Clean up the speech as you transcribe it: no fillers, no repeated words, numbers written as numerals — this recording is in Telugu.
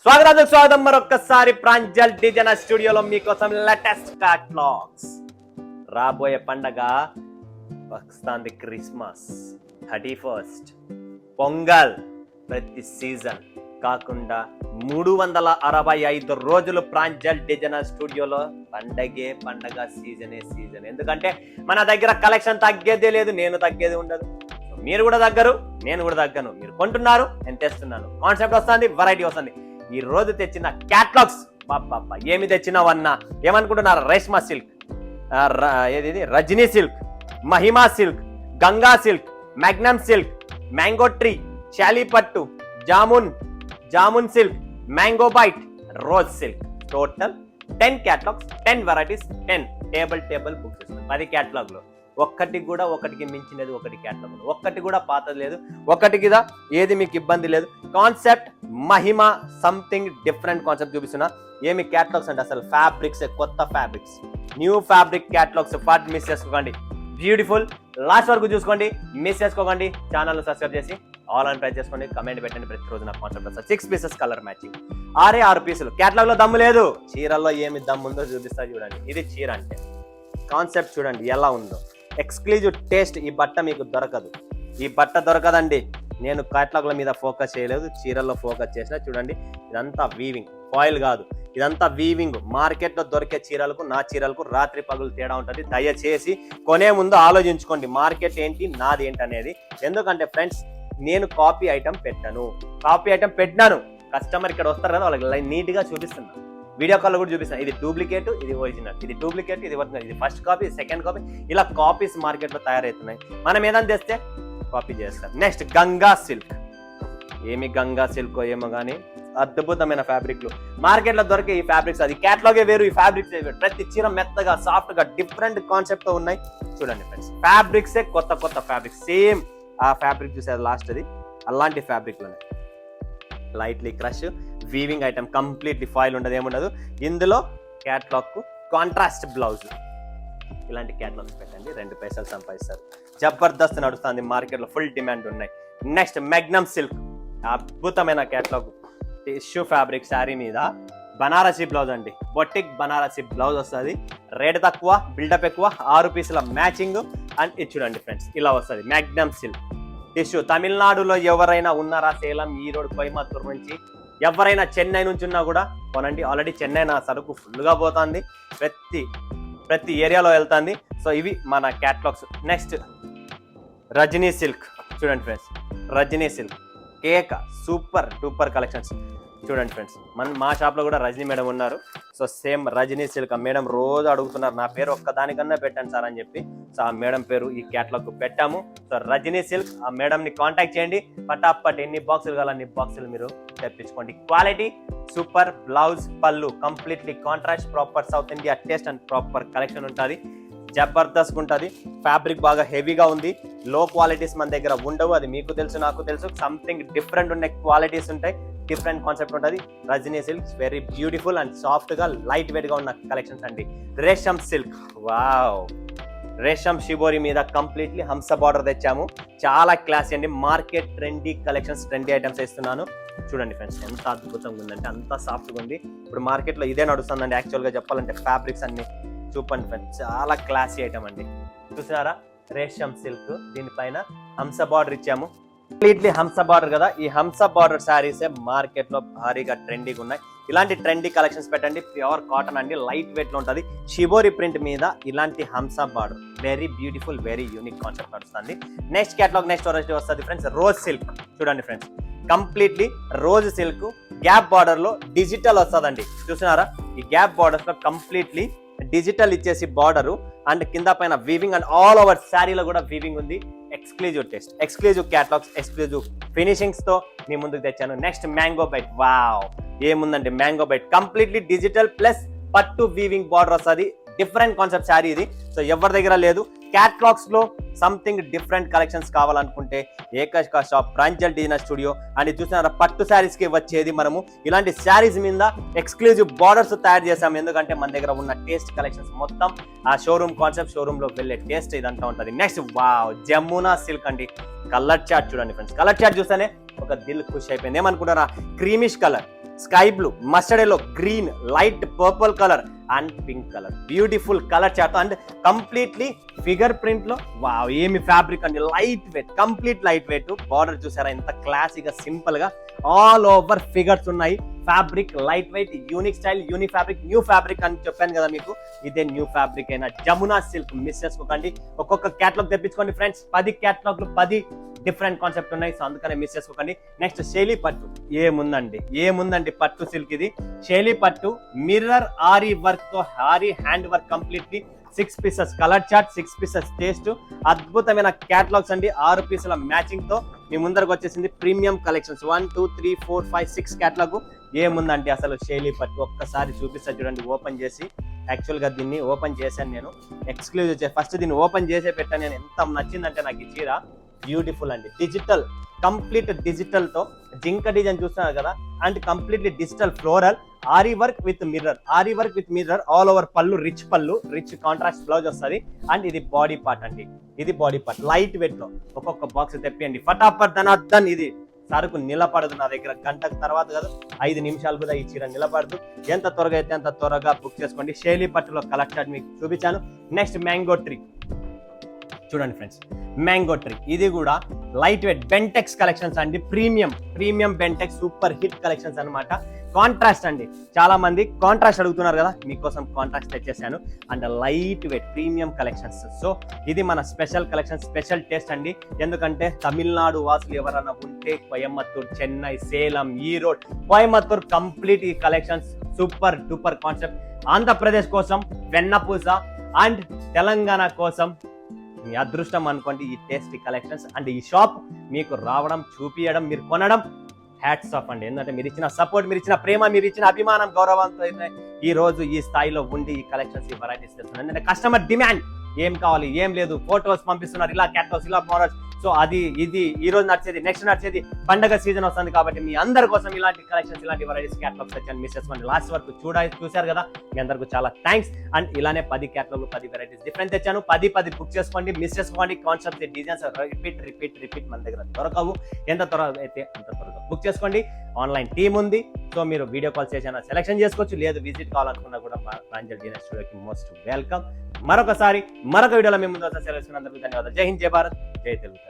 స్వాగతం మరొక్కసారి ప్రాంజల్ డిజైనర్ స్టూడియోలో మీకోసం లేటెస్ట్ క్యాటలాగ్స్. రాబోయే పండగ వస్తుంది, క్రిస్మస్, 31st, పొంగల్, ప్రతి సీజన్ కాకుండా 365 రోజులు ప్రాంజల్ డిజైనర్ స్టూడియోలో పండగ, సీజన్. ఎందుకంటే మన దగ్గర కలెక్షన్ తగ్గేదే లేదు, నేను తగ్గేది ఉండదు. మీరు కూడా తగ్గరు, నేను కూడా తగ్గను. మీరు కొంటున్నారు, నేను తెస్తున్నాను. కాన్సెప్ట్ వస్తుంది, వెరైటీ వస్తుంది. ఈ రోజు తెచ్చిన క్యాటలాగ్స్ ఏమి తెచ్చినావన్నా ఏమనుకుంటున్నారు? Reshma silk, Rajani silk, Mahima silk, Ganga silk, magnum silk, mango tree, శాలీ పట్టు, Jamun silk, mango bite, rose silk. Total 10 catalogues, 10 varieties, 10 table books. 10 catalogue లో ఒకటికి మించినది ఒకటి క్యాటలాగ్, ఒక్కటి కూడా పాతది లేదు, ఒకటికి ఏది మీకు ఇబ్బంది లేదు. Concept Mahima, something different concept చూపిస్తున్నా. ఏమి క్యాటలాగ్స్ అంటే అసలు ఫ్యాబ్రిక్స్, కొత్త ఫ్యాబ్రిక్స్, న్యూ ఫ్యాబ్రిక్ క్యాటలాగ్స్. ఫాట్ మిస్ చేసుకోకండి, బ్యూటిఫుల్. లాస్ట్ వరకు చూసుకోండి, మిస్ చేసుకోకండి. ఛానల్ సబ్స్క్రైబ్ చేసి ఆల్ అని ప్రెస్ చేసుకోండి, కమెంట్ పెట్టండి. ప్రతిరోజు నా కాన్సెప్ట్ వస్తుంది. 6 పీసెస్ కలర్ మ్యాచింగ్, 6 పీసులు. క్యాటలాగ్ లో దమ్ము లేదు, చీరల్లో ఏమి దమ్ము ఉందో చూపిస్తా చూడండి. ఇది చీర అంటే కాన్సెప్ట్ చూడండి ఎలా ఉందో. Exclusive taste. ఈ బట్ట మీకు దొరకదు, ఈ బట్ట దొరకదండి. నేను క్యాటలాగ్ల మీద ఫోకస్ చేయలేదు, చీరల్లో ఫోకస్ చేసిన. చూడండి, ఇదంతా వీవింగ్, ఫాయిల్ కాదు, ఇదంతా వీవింగ్. మార్కెట్లో దొరికే చీరలకు నా చీరలకు రాత్రి పగులు తేడా ఉంటుంది. దయచేసి కొనే ముందు ఆలోచించుకోండి, మార్కెట్ ఏంటి, నాది ఏంటి అనేది. ఎందుకంటే ఫ్రెండ్స్, నేను కాపీ ఐటమ్ పెట్టినాను. కస్టమర్ ఇక్కడ వస్తారు కదా, వాళ్ళకి నీట్గా చూపిస్తున్నాను. వీడియో కాల్ కూడా చూపిస్తాను. ఇది డూప్లికేట్, ఇది ఒరిజినల్, ఇది డూప్లికేట్, ఇది ఒరిజినల్, ఇది ఫస్ట్ కాపీ, సెకండ్ కాపీ. ఇలా కాపీస్ మార్కెట్లో తయారవుతున్నాయి. మనం ఏదైనా తెస్తే కాపీ చేస్తాం. Next Ganga silk. ఏమి గంగా సిల్క్ ఏమో కానీ అద్భుతమైన ఫ్యాబ్రిక్లు మార్కెట్లో దొరికే ఈ ఫ్యాబ్రిక్స్. అది క్యాటలాగే వేరు, ఈ ఫ్యాబ్రిక్స్ వేరు. ప్రతి చీర మెత్తగా, సాఫ్ట్ గా, డిఫరెంట్ కాన్సెప్ట్ తో ఉన్నాయి. చూడండి ఫ్రెండ్స్, ఫ్యాబ్రిక్సే కొత్త ఫ్యాబ్రిక్. సేమ్ ఆ ఫ్యాబ్రిక్ చూసేది లాస్ట్, అది అలాంటి ఫ్యాబ్రిక్ లోనే. Lightly crush, weaving item, completely foil ఉండదు, ఏముండదు. ఇందులో క్యాటలాగ్ కు కాంట్రాస్ట్ బ్లౌజ్. ఇలాంటి క్యాటలాగ్స్ పెట్టండి, 2 పైసలు సంపాదిస్తారు. జబర్దస్త్ నడుస్తుంది మార్కెట్లో, ఫుల్ డిమాండ్ ఉన్నాయి. నెక్స్ట్ మ్యాగ్నమ్ సిల్క్, అద్భుతమైన క్యాటలాగ్. టిష్యూ ఫ్యాబ్రిక్ శారీ మీద బనారసీ బ్లౌజ్ అండి, బొటిక్ బనారసీ బ్లౌజ్ వస్తుంది. రేట్ తక్కువ, బిల్డప్ ఎక్కువ, 6 పీసుల మ్యాచింగ్. అండ్ ఇది చూడండి ఫ్రెండ్స్, ఇలా వస్తుంది మ్యాగ్నమ్ సిల్క్ టిష్యూ. తమిళనాడులో ఎవరైనా ఉన్నారా, సేలం, ఈరోడ్, కోయంబత్తూరు నుంచి ఎవరైనా, చెన్నై నుంచి ఉన్నా కూడా కొనండి. ఆల్రెడీ చెన్నై నా సరుకు ఫుల్గా పోతుంది, ప్రతి ఏరియాలో వెళ్తుంది. సో ఇవి మన క్యాటలాగ్స్. Next Rajani silk. చూడండి ఫ్రెండ్స్, రజనీ సిల్క్ కేక, సూపర్ డూపర్ కలెక్షన్స్. చూడండి ఫ్రెండ్స్, మా షాప్లో కూడా రజనీ మేడం ఉన్నారు. So same Rajani silk. ఆ మేడం రోజు అడుగుతున్నారు, నా పేరు ఒక్కదానికన్నా పెట్టండి సార్ అని చెప్పి. సో ఆ మేడం పేరు ఈ క్యాటలాగ్ పెట్టాము. సో రజనీ సిల్క్, ఆ మేడంని కాంటాక్ట్ చేయండి. పటాపట్ ఎన్ని బాక్సులు కావాలి అన్ని బాక్సులు మీరు తెప్పించుకోండి. Quality super. బ్లౌజ్, పళ్ళు completely contrast, proper south India taste and proper collection ఉంటుంది. జబర్దస్త్ ఉంటుంది. ఫ్యాబ్రిక్ బాగా హెవీగా ఉంది. లో క్వాలిటీస్ మన దగ్గర ఉండవు, అది మీకు తెలుసు, నాకు తెలుసు. సంథింగ్ డిఫరెంట్ ఉండే క్వాలిటీస్ ఉంటాయి, డిఫరెంట్ కాన్సెప్ట్ ఉంటుంది. Rajani silks very beautiful and soft గా, లైట్ వెయిట్ గా ఉన్న కలెక్షన్స్ అండి. Resham silk, wow, Resham shibori మీద కంప్లీట్లీ హంస బార్డర్ తెచ్చాము. చాలా క్లాసీ అండి. Market trendy collections, trendy items ఇస్తున్నాను. చూడండి ఫ్రెండ్స్, ఎంత అద్భుతంగా ఉందంటే, అంత సాఫ్ట్గా ఉంది. ఇప్పుడు మార్కెట్లో ఇదే నడుస్తుందండి. యాక్చువల్గా చెప్పాలంటే ఫ్యాబ్రిక్స్ అన్ని చూపండి ఫ్రెండ్స్, చాలా క్లాసీ ఐటమ్ అండి. చూసారా, రేషమ్ సిల్క్, దీనిపైన హంస బార్డర్ ఇచ్చాము. కంప్లీట్లీ హంస బార్డర్ కదా. ఈ హంస బార్డర్ శారీసే మార్కెట్ లో భారీగా ట్రెండీగా ఉన్నాయి. ఇలాంటి ట్రెండీ కలెక్షన్స్ పెట్టండి. ప్యూర్ కాటన్ అండి, లైట్ వెయిట్ లో ఉంటుంది. షిబోరి ప్రింట్ మీద ఇలాంటి హంస border, very beautiful, very unique concept నడుస్తుంది. నెక్స్ట్ క్యాటలాగ్, నెక్స్ట్ వెరైటీ వస్తుంది ఫ్రెండ్స్, రోజ్ సిల్క్. చూడండి friends, completely rose silk, gap border లో డిజిటల్ వస్తుందండి. చూస్తున్నారా, ఈ గ్యాప్ బార్డర్స్ లో కంప్లీట్లీ డిజిటల్ ఇచ్చేసి బార్డరు, అండ్ కింద పైన వీవింగ్, అండ్ ఆల్ ఓవర్ శారీలో కూడా వీవింగ్ ఉంది. Exclusive taste, exclusive catalogs, exclusive finishings తో మీ ముందుకు తెచ్చాను. Next mango bite. వావ్, ఏముందండి mango bite, completely digital plus పట్టు వీవింగ్ బార్డర్ వస్తుంది. డిఫరెంట్ కాన్సెప్ట్ శారీ ఇది. సో ఎవరి దగ్గర లేదు. క్యాటలాగ్స్ లో సంథింగ్ డిఫరెంట్ కలెక్షన్స్ కావాలనుకుంటే ఏకైక shop Pranjal designer studio. And చూసినారా, పట్టు శారీస్ కి వచ్చేది మనము ఇలాంటి శారీస్ మీద ఎక్స్క్లూజివ్ బార్డర్స్ తయారు చేసాము. ఎందుకంటే మన దగ్గర ఉన్న టేస్ట్ కలెక్షన్స్ మొత్తం ఆ షోరూమ్ కాన్సెప్ట్, షోరూమ్ లో వెళ్ళే టేస్ట్ ఇదంతా ఉంటుంది. నెక్స్ట్ వావ్, జమునా సిల్క్ అండి. కలర్ చార్ట్ చూడండి ఫ్రెండ్స్, కలర్ చార్ట్ చూస్తేనే ఒక దిల్ ఖుషి అయిపోయింది. ఏమనుకుంటారా, creamish colour, sky blue, mustard yellow, green, light purple colour and pink colour. Beautiful colour chart and completely figure print లో వావ్ ఏమి ఫ్యాబ్రిక్ అండి, light weight, complete light weight. Border చూసారా ఎంత క్లాసీగా సింపుల్ గా ఆల్ ఓవర్ ఫిగర్స్ ఉన్నాయి. Fabric light weight, unique style, unique fabric, new fabric అని చెప్పాను కదా మీకు. ఇదే న్యూ ఫ్యాబ్రిక్ అయినా జమునా సిల్క్ మిస్ చేసుకోకండి. ఒక్కొక్క క్యాటలాగ్ తెప్పించుకోండి ఫ్రెండ్స్. 10 క్యాటలాగ్లు 10 డిఫరెంట్ కాన్సెప్ట్ ఉన్నాయి. సో అందుకనే మిస్ చేసుకోకండి. నెక్స్ట్ శైలి పట్టు ఏముందండి పట్టు సిల్క్. ఇది శైలి పట్టు మిర్రర్ ఆరీ వర్క్ తో, ary hand work completely 6 pieces colour chart, 6 pieces taste, అద్భుతమైన క్యాటలాగ్స్ అండి. 6 పీసుల మ్యాచింగ్ తో మీ ముందరకు వచ్చేసింది ప్రీమియం కలెక్షన్స్. 1 2 3 4 5 6 క్యాటలాగ్. ఏముందంటే అసలు శైలి పట్టు ఒక్కసారి చూపిస్తా చూడండి ఓపెన్ చేసి. యాక్చువల్ గా దీన్ని ఓపెన్ చేశాను నేను, ఎక్స్క్లూజివ్ ఫస్ట్ దీన్ని ఓపెన్ చేసే పెట్టాను నేను. ఎంత నచ్చిందంటే నాకు ఈ చీర బ్యూటిఫుల్ అండి. డిజిటల్, కంప్లీట్ డిజిటల్ తో జింక డిజైన్ చూస్తున్నారు కదా, and completely digital floral ary work with mirror all over పళ్ళు, రిచ్ కాంట్రాస్ట్ బ్లౌజ్ వస్తుంది. అండ్ ఇది బాడీ పార్ట్ అండి, ఇది బాడీ పార్ట్ లైట్ వెయిట్ లో. ఒక్కొక్క బాక్స్ తెప్పియండి ఫటాఫట్ ధనార్దన్. ఇది సరుకు నిలబడదు నా దగ్గర, గంటకు తర్వాత కదా 5 నిమిషాలు కూడా ఈ చీర నిలబడదు. ఎంత త్వరగా అయితే అంత త్వరగా బుక్ చేసుకోండి. శైలి పట్టులో కలెక్షన్ మీకు చూపించాను. నెక్స్ట్ మ్యాంగో ట్రీ చూడండి ఫ్రెండ్స్, మ్యాంగో ట్రీ. ఇది కూడా లైట్ వెయిట్ బెంటెక్స్ కలెక్షన్స్ అండి. Premium Bentex super hit collections అన్నమాట. కాంట్రాస్ట్ అండి, చాలా మంది కాంట్రాస్ట్ అడుగుతున్నారు కదా, మీకోసం కాంట్రాస్ట్ తెచ్చేసాను. And light weight premium collections. So ఇది మన స్పెషల్ కలెక్షన్, స్పెషల్ టేస్ట్ అండి. ఎందుకంటే తమిళనాడు వాసులు ఎవరన్నా ఉంటే కోయంబత్తూర్, చెన్నై, సేలం, ఈరోడ్, కోయంబత్తూర్ కంప్లీట్ ఈ collections super duper concept. Andhra Pradesh కోసం వెన్నపూస అండ్ తెలంగాణ కోసం మీ అదృష్టం అనుకోండి ఈ టేస్టీ కలెక్షన్స్. అండ్ ఈ షాప్ మీకు రావడం, చూపించడం, మీరు కొనడం హ్యాట్స్ ఆఫ్ అండి. ఎందుకంటే మీరు ఇచ్చిన సపోర్ట్, మీరు ఇచ్చిన ప్రేమ, మీరు ఇచ్చిన అభిమానం, గౌరవంతో ఈ రోజు ఈ స్థాయిలో ఉండి ఈ కలెక్షన్స్, ఈ వెరైటీస్ తెస్తున్నాను. ఎందుకంటే కస్టమర్ డిమాండ్ ఏం కావాలి ఏం లేదు, ఫోటోస్ పంపిస్తున్నారు, ఇలా క్యాటలాగ్స్, ఇలా మోడల్స్. సో అది ఇది ఈ రోజు నడిచేది, నెక్స్ట్ నడిచేది పండగ సీజన్ వస్తుంది కాబట్టి మీ అందరి కోసం ఇలాంటి కలెక్షన్స్, ఇలాంటి వెరైటీస్ క్యాటలాగ్స్ వచ్చాను. మిస్ చేసుకోండి, లాస్ట్ వరకు చూశారు కదా, మీ అందరికీ చాలా థ్యాంక్స్. అండ్ ఇలానే 10 క్యాటలాగ్లు 10 వెరైటీస్ డిఫరెంట్ తెచ్చాను. 10 బుక్ చేసుకోండి, మిస్ చేసుకోండి. కాన్సెప్ట్, డిజైన్స్ రిపీట్ మన దగ్గర దొరకవు. ఎంత త్వరగా అయితే అంత త్వరగా బుక్ చేసుకోండి. ఆన్లైన్ టీమ్ ఉంది, సో మీరు వీడియో కాల్ చేసినా సెలెక్షన్ చేసుకోవచ్చు, లేదు విజిట్ కావాలనుకున్నా కూడా ప్రాంజల్ డిజైన్ స్టూడియోకి మోస్ట్ వెల్కమ్. మరొక వీడియోలో మేము ముందు సెలవు. అందరికీ ధన్యవాదాలు. జై హింద్, జై భారత్, జై తెలుగు.